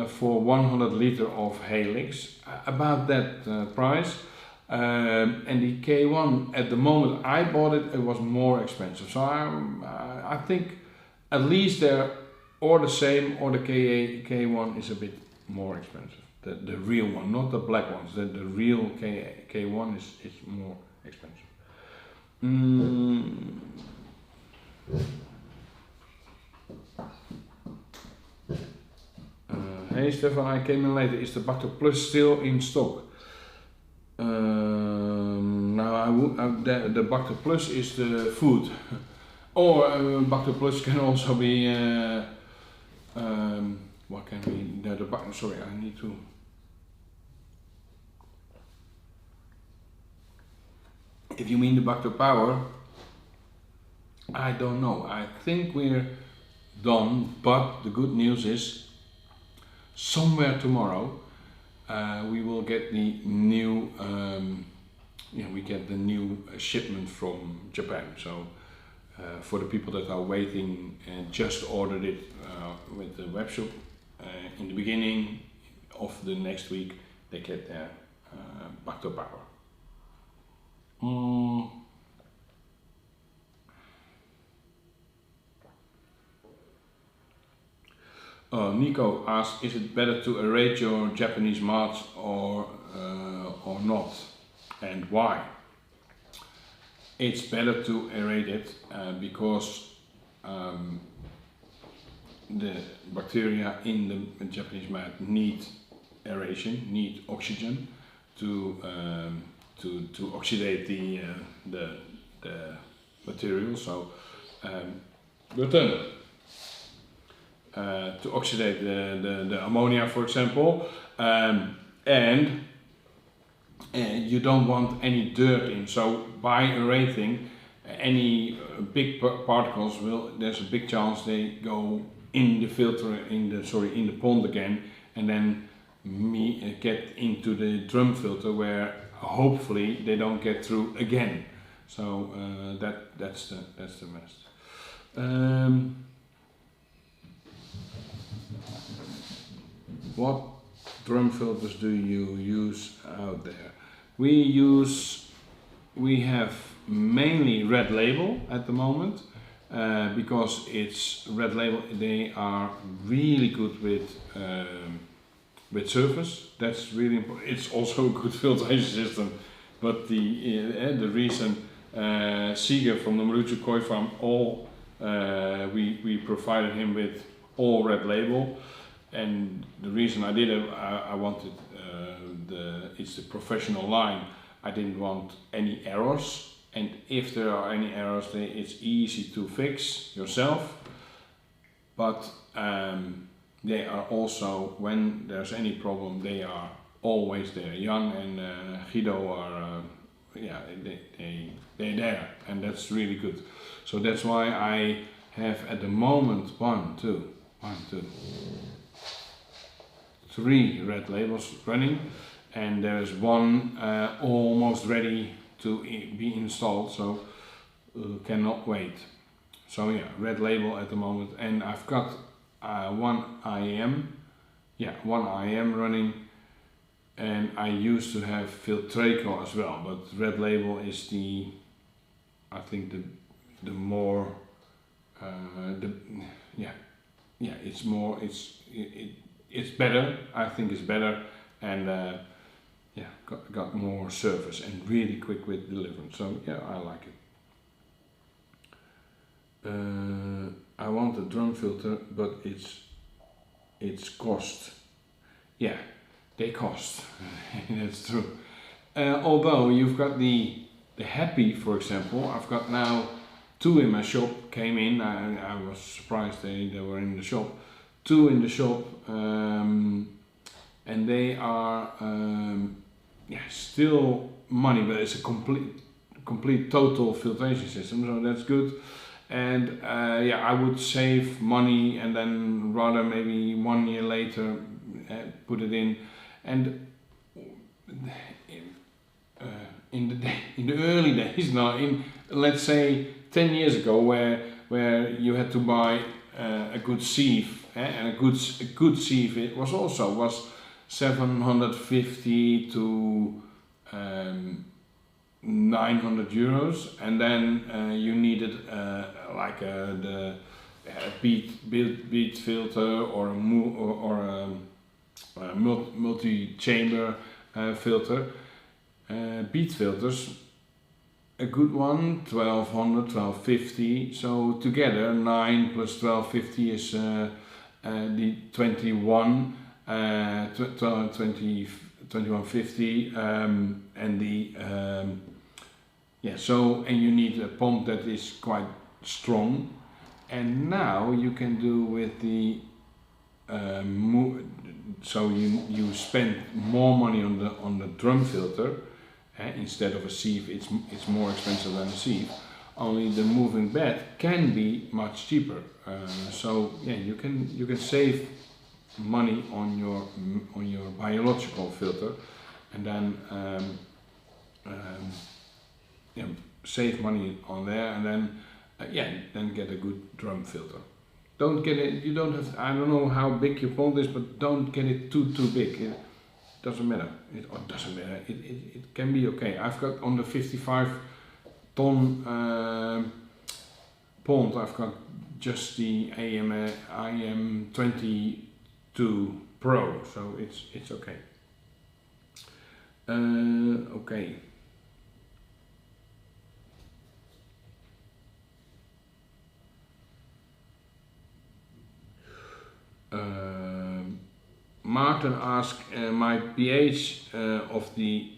Speaker 1: for 100 liter of Helix. About that price. And the K1 at the moment I bought it was more expensive, so I think at least they're or the same, or the K1 is a bit more expensive, the real one, not the black ones. The real K1 is more expensive. Hey Stefan, I came in later. Is the Bacto Plus still in stock? The Bacto Plus is the food, or Bacto Plus can also be what can be sorry, I need to. If you mean the Bacto Power, I don't know. I think we're done, but the good news is somewhere tomorrow we will get the new shipment from Japan. So for the people that are waiting and just ordered it with the web shop, in the beginning of the next week they get their Bacto Power. Nico asks, is it better to aerate your Japanese mats or not, and why? It's better to aerate it because the bacteria in the Japanese mat need aeration, need oxygen to oxidate the material. So to oxidate the ammonia, for example, and you don't want any dirt in. So by aerating, any big particles there's a big chance they go in the filter, in the pond again, and then get into the drum filter, where hopefully they don't get through again. So that's the best. What drum filters do you use out there? We have mainly Red Label at the moment, because it's Red Label. They are really good with surface. That's really important. It's also a good filtration system, but the recent Seeger from the Marucci Koi Farm, we provided him with all Red Label. And the reason I did it, I wanted it's the professional line. I didn't want any errors, and if there are any errors, it's easy to fix yourself. But they are also, when there's any problem, they are always there. Jan and Guido are, they're there, and that's really good. So that's why I have at the moment 3 Red Labels running, and there's one almost ready to be installed, so cannot wait. So yeah, Red Label at the moment, and I've got one IM running, and I used to have Filtraco as well, but Red Label is I think the more it's better. I think it's better, and got more service and really quick with delivery. So yeah, I like it. I want a drum filter, but it's cost. Yeah, they cost. That's true. Although you've got the Happy, for example, I've got now 2 in my shop. Came in. I was surprised they were in the shop. 2 in the shop, and they are still money, but it's a complete total filtration system, so that's good. And I would save money and then rather maybe 1 year later put it in. And in the early days, now let's say 10 years ago, where you had to buy a good sieve, and a good sieve it was 750 to 900 euros, and then you needed the bead filter or a multi-chamber filter. Bead filters, a good one 1200, 1250. So together 9 plus 1250 is the 2150, and the and you need a pump that is quite strong. And now you can do with the so you spend more money on the drum filter. Instead of a sieve, it's more expensive than a sieve. Only the moving bed can be much cheaper. So yeah, you can save money on your biological filter, and then save money on there, and then then get a good drum filter. Don't get it. You don't have. I don't know how big your pond is, but don't get it too big. It doesn't matter. It doesn't matter. It can be okay. I've got on the 55-ton pond. I've got just the IM22 Pro, so it's okay. Okay. Martin asked, my pH of the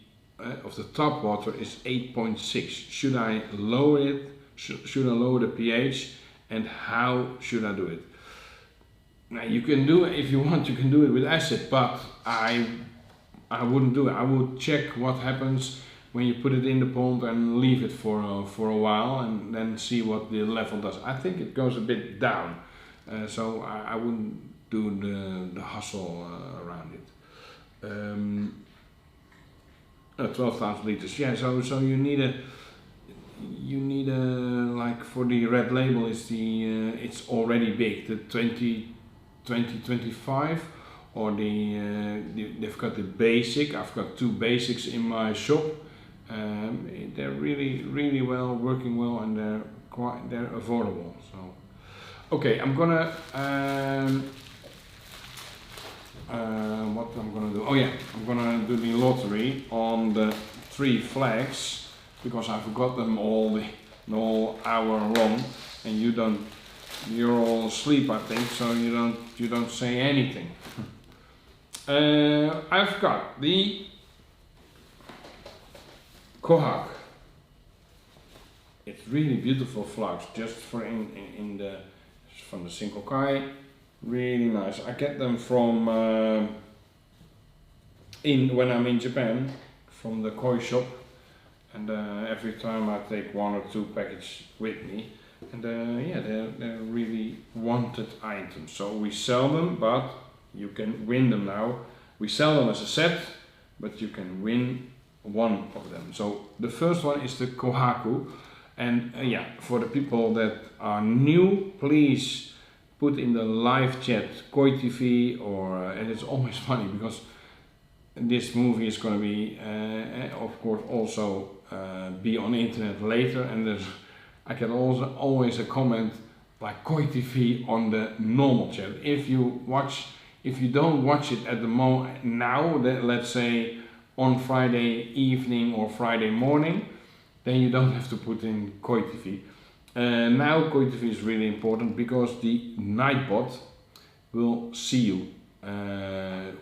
Speaker 1: tap water is 8.6. Should I lower it? Should I lower the pH? And how should I do it? Now you can do it if you want. You can do it with acid, but I wouldn't do it. I would check what happens when you put it in the pond and leave it for a while, and then see what the level does. I think it goes a bit down, so I wouldn't do the hustle around it. 12,000 liters. Yeah. So you need a like for the Red Label is it's already big, the 2025, or they've got the basic. I've got 2 basics in my shop. They're really well, working well, and they're affordable. So okay, I'm gonna what I'm gonna do? Oh yeah, I'm gonna do the lottery on the 3 flags, because I forgot them all hour long, and you're all asleep, I think, so you don't say anything. I've got the Kohak. It's really beautiful flowers, just from the single kai. Really nice. I get them from when I'm in Japan, from the koi shop, and every time I take 1 or 2 packages with me, and they're really wanted items. So we sell them, but you can win them now. We sell them as a set, but you can win one of them. So the first one is the Kohaku, and yeah, for the people that are new, please put in the live chat Koi TV, or and it's always funny because this movie is going to be, of course, also be on the internet later, and I can also always a comment like Koi TV on the normal chat. If you don't watch it at the moment now, let's say on Friday evening or Friday morning, then you don't have to put in Koi TV. Now Koi TV is really important because the Nightbot will see you. And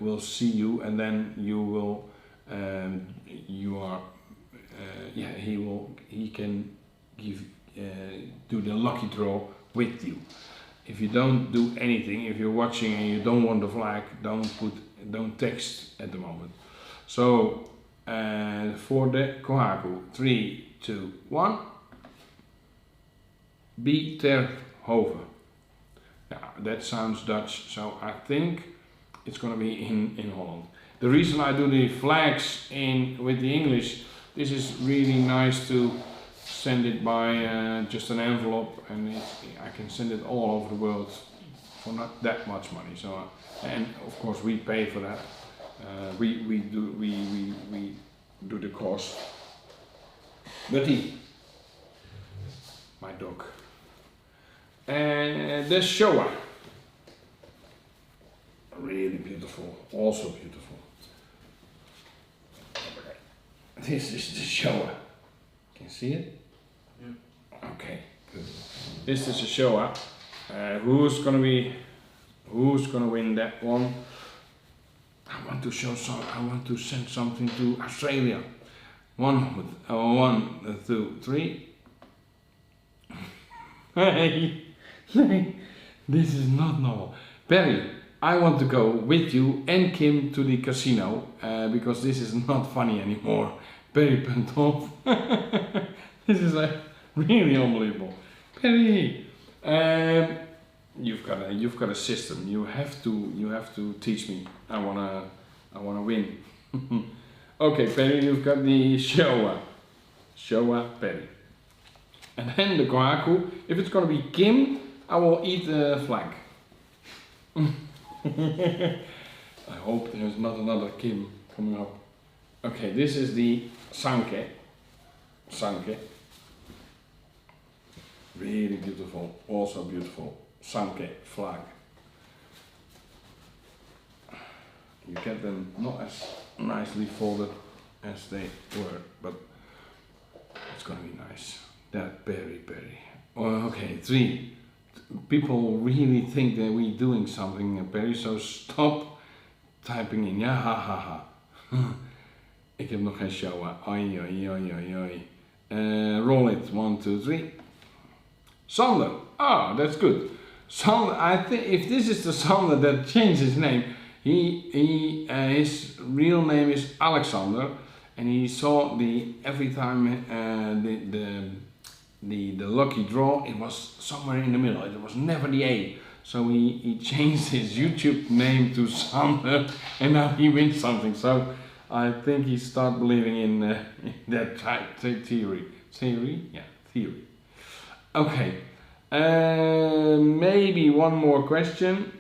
Speaker 1: then you will, he can give, do the lucky draw with you. If you don't do anything, if you're watching and you don't want the flag, don't text at the moment. So for the Kohaku, 3, 2, 1. Be ter Hove. Yeah, that sounds Dutch, so I think it's going to be in Holland. The reason I do the flags with the English, this is really nice to send it by just an envelope, and I can send it all over the world for not that much money. So and of course we pay for that. We do the cost. Betty, my dog, and the Showa. Really beautiful, also beautiful. This is the Showa. Can you see it? Yeah. Okay, good. This is the Showa. Who's gonna win that one? I want to send something to Australia. 1, 2, 3. Hey, this is not normal. Perry, I want to go with you and Kim to the casino because this is not funny anymore. Perry went off. This is like really unbelievable. Perry, you've got a system. You have to teach me. I wanna win. Okay, Perry, you've got the Showa Perry, and then the Kohaku. If it's gonna be Kim, I will eat the flag. I hope there's not another Kim coming up. Okay, this is the Sanke. Really beautiful, also beautiful Sanke flag. You get them not as nicely folded as they were, but it's gonna be nice. That Perry. Okay, 3. People really think that we're doing something, Perry, so stop typing in. Ja, ha. Ik heb nog geen show. Oi. Roll it. 1, 2, 3. Sander. Ah, that's good. Sander, I think if this is the Sander that changed his name, his real name is Alexander, and he saw every time the lucky draw, it was somewhere in the middle. It was never the A. So he changed his YouTube name to Sander, and now he wins something. So I think he started believing in that theory. Yeah, theory. Okay. Maybe one more question.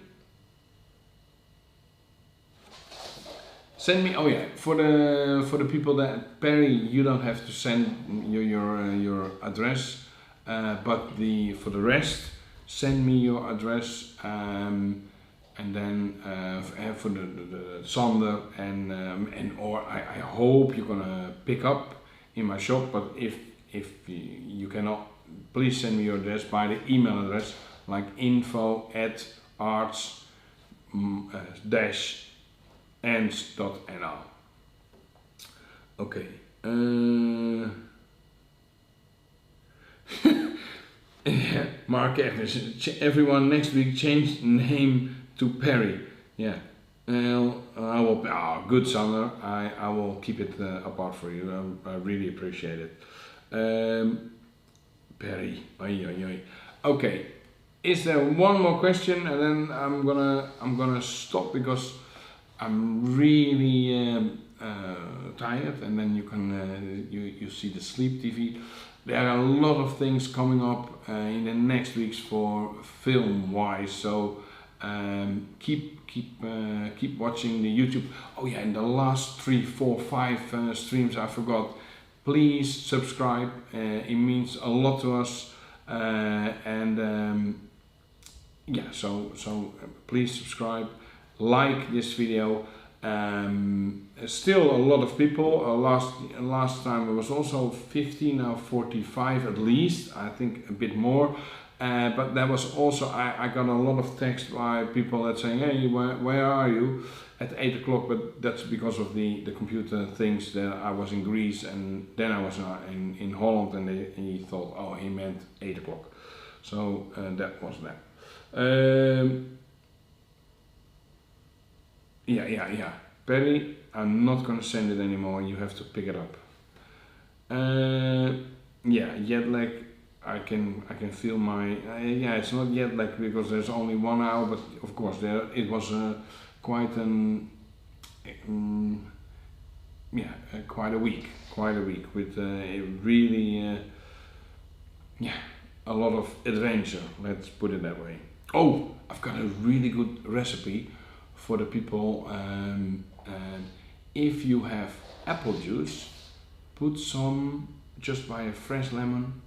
Speaker 1: Send me. Oh yeah, for the people that Perry, you don't have to send your address, but for the rest, send me your address, and then for the Sander or I hope you're gonna pick up in my shop. But if you cannot, please send me your address by the email address like info@arts-ends.nl. Okay. Yeah, Mark Evans. Everyone next week change name to Perry. Yeah. I will. Oh, good, Sander. I will keep it apart for you. I really appreciate it. Perry. Oi. Okay. Is there one more question, and then I'm gonna stop because I'm really tired, and then you can you see the sleep TV. There are a lot of things coming up in the next weeks for film wise, so keep watching the YouTube. Oh yeah, and the last 3, 4, 5 streams I forgot. Please subscribe. It means a lot to us, yeah. So please subscribe, like this video. Still a lot of people. Last time it was also 50, now 45 at least. I think a bit more. But that was also I got a lot of text by people that saying, hey, where are you at 8 o'clock? But that's because of the computer things that I was in Greece, and then I was in Holland, and he thought, oh, he meant 8 o'clock. So that was that. Yeah. Perry, I'm not gonna send it anymore. You have to pick it up. Yeah, jet lag. I can feel my yeah. It's not jet lag because there's only 1 hour, but of course it was quite an quite a week with really yeah, a lot of adventure. Let's put it that way. Oh, I've got a really good recipe for the people. If you have apple juice, put some, just buy a fresh lemon,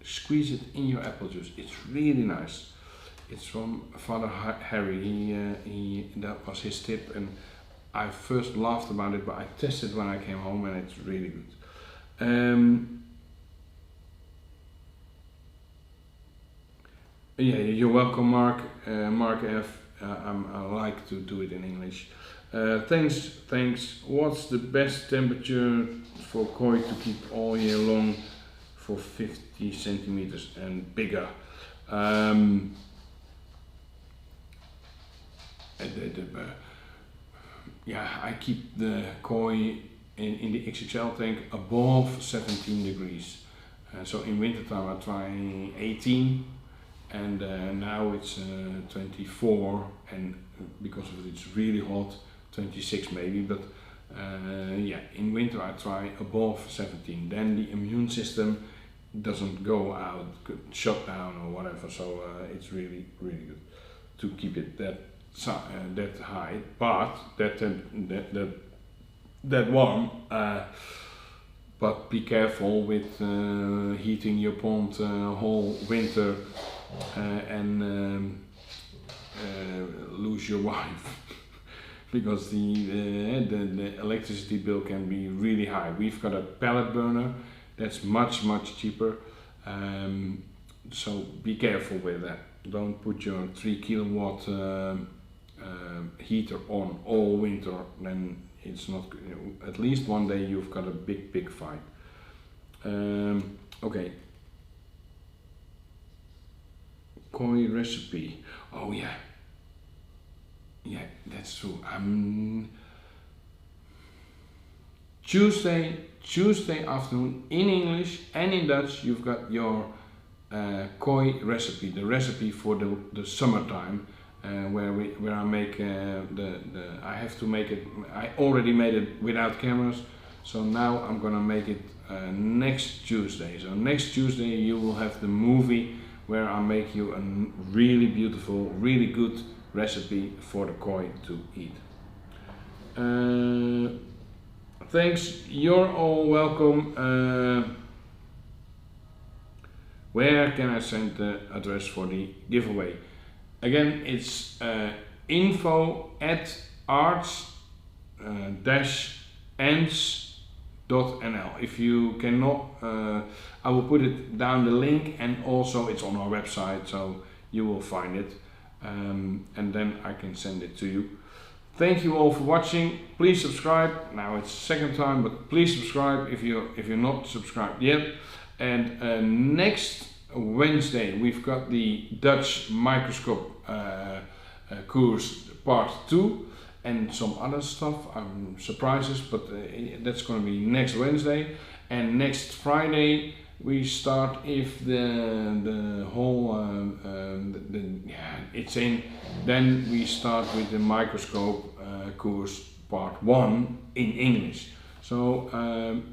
Speaker 1: squeeze it in your apple juice. It's really nice. It's from Father Harry. That was his tip, and I first laughed about it, but I tested when I came home, and it's really good. Yeah, you're welcome, Mark. Mark F. I like to do it in English. Thanks. What's the best temperature for koi to keep all year long for 50 centimeters and bigger? Yeah, I keep the koi in the XXL tank above 17 degrees. So in wintertime I try 18. And now it's 24, and because of it, it's really hot, 26 maybe, but yeah, in winter I try above 17. Then the immune system doesn't go out, shut down or whatever, so it's really good to keep it that high, but that warm. But be careful with heating your pond whole winter. And lose your wife because the electricity bill can be really high. We've got a pellet burner that's much cheaper, so be careful with that. Don't put your 3 kilowatt heater on all winter, then it's not, at least one day you've got a big fight. Okay. Koi recipe. Oh yeah, that's true. Tuesday afternoon in English and in Dutch. You've got your koi recipe, the recipe for the summertime, where I make I have to make it. I already made it without cameras, so now I'm gonna make it next Tuesday. So next Tuesday you will have the movie where I make you a really beautiful, really good recipe for the koi to eat. Thanks, you're all welcome. Where can I send the address for the giveaway? Again, it's info@arts-ends.nl. If you cannot, I will put it down the link, and also it's on our website, so you will find it, and then I can send it to you. Thank you all for watching. Please subscribe. Now it's second time, but please subscribe if you're not subscribed yet. And next Wednesday we've got the Dutch microscope course part 2 and some other stuff, surprises, but that's going to be next Wednesday. And next Friday we start, if the whole it's in, then we start with the microscope course part 1 in English. So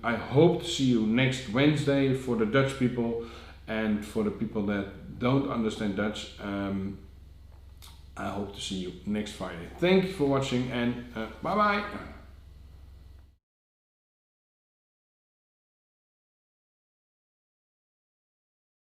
Speaker 1: I hope to see you next Wednesday for the Dutch people, and for the people that don't understand Dutch, I hope to see you next Friday. Thank you for watching, and bye bye!